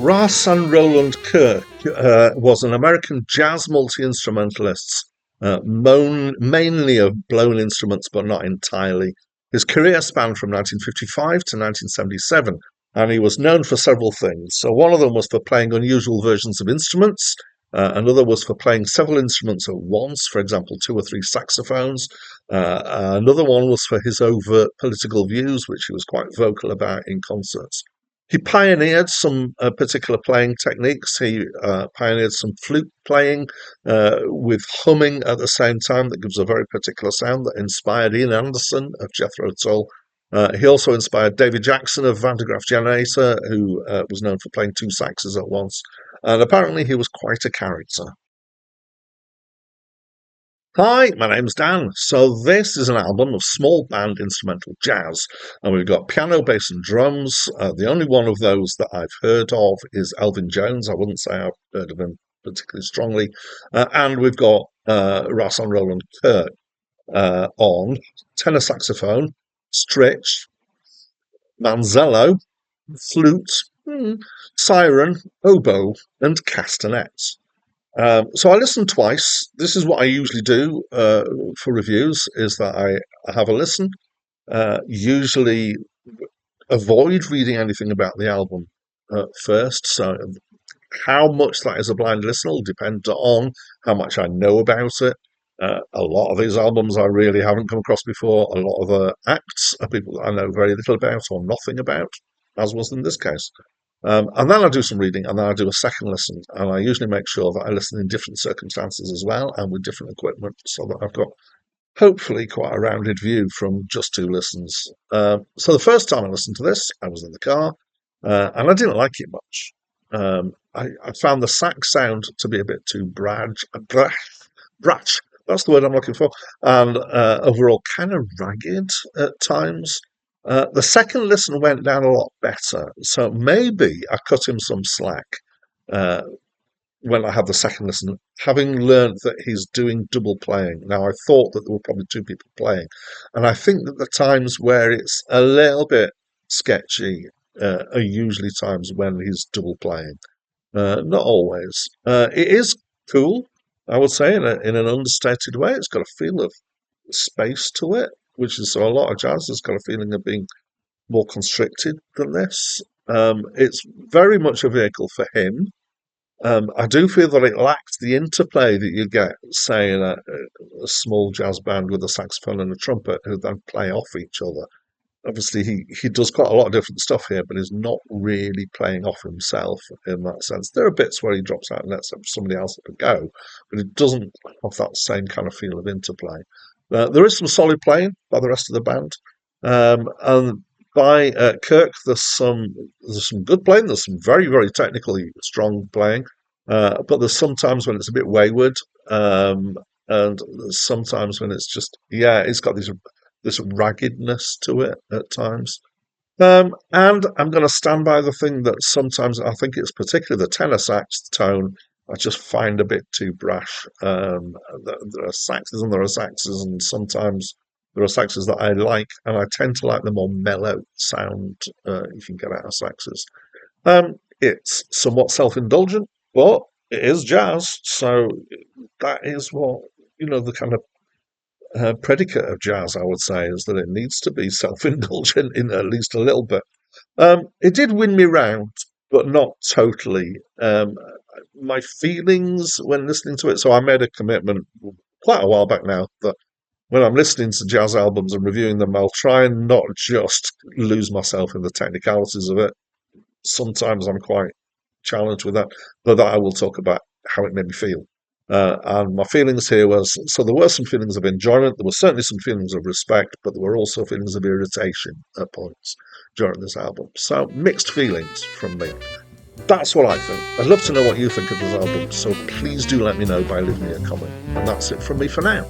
Rahsaan Roland Kirk was an American jazz multi-instrumentalist, mainly of blown instruments, but not entirely. His career spanned from 1955 to 1977, and he was known for several things. So one of them was for playing unusual versions of instruments. Another was for playing several instruments at once, for example, 2 or 3 saxophones. Another one was for his overt political views, which he was quite vocal about in concerts. He pioneered some particular playing techniques. He pioneered some flute playing with humming at the same time that gives a very particular sound that inspired Ian Anderson of Jethro Tull. He also inspired David Jackson of Van de Graaff Generator, who was known for playing 2 saxes at once. And apparently he was quite a character. Hi, my name's Dan. So this is an album of small band instrumental jazz, and we've got piano, bass and drums. The only one of those that I've heard of is Elvin Jones. I wouldn't say I've heard of him particularly strongly. And we've got Rahsaan Roland Kirk on tenor saxophone, stritch, manzello, flute, siren, oboe and castanets. So I listen twice. This is what I usually do for reviews, is that I have a listen, usually avoid reading anything about the album first. So how much that is a blind listen will depend on how much I know about it. A lot of these albums I really haven't come across before. A lot of the acts are people that I know very little about or nothing about, as was in this case. And then I do some reading, and then I do a second listen, and I usually make sure that I listen in different circumstances as well, and with different equipment, so that I've got hopefully quite a rounded view from just 2 listens. So the first time I listened to this, I was in the car, and I didn't like it much. I found the sax sound to be a bit too brash. That's the word I'm looking for, and overall kind of ragged at times. The second listen went down a lot better, so maybe I cut him some slack when I had the second listen, having learned that he's doing double playing. Now, I thought that there were probably 2 people playing, and I think that the times where it's a little bit sketchy are usually times when he's double playing. Not always. It is cool, I would say, in an understated way. It's got a feel of space to it, which is, so a lot of jazz has got a feeling of being more constricted than this. It's very much a vehicle for him. I do feel that it lacks the interplay that you get, say, in a small jazz band with a saxophone and a trumpet who then play off each other. Obviously, he does quite a lot of different stuff here, but he's not really playing off himself in that sense. There are bits where he drops out and lets somebody else have a go, but it doesn't have that same kind of feel of interplay. There is some solid playing by the rest of the band, and by Kirk, there's some good playing. There's some very, very technically strong playing, but there's sometimes when it's a bit wayward, and there's sometimes when it's just, it's got this raggedness to it at times. And I'm going to stand by the thing that sometimes I think it's particularly the tenor sax tone I just find a bit too brash. There are saxes and there are saxes, and sometimes there are saxes that I like, and I tend to like the more mellow sound you can get out of saxes. It's somewhat self-indulgent, but it is jazz, so that is what, the kind of predicate of jazz, I would say, is that it needs to be self-indulgent in at least a little bit. It did win me round, but not totally. My feelings when listening to it, so I made a commitment quite a while back now that when I'm listening to jazz albums and reviewing them, I'll try and not just lose myself in the technicalities of it. Sometimes I'm quite challenged with that, but that I will talk about how it made me feel. And my feelings here was, so there were some feelings of enjoyment, there were certainly some feelings of respect, but there were also feelings of irritation at points during this album. So mixed feelings from me. That's what I think. I'd love to know what you think of this album, so please do let me know by leaving me a comment. And that's it from me for now.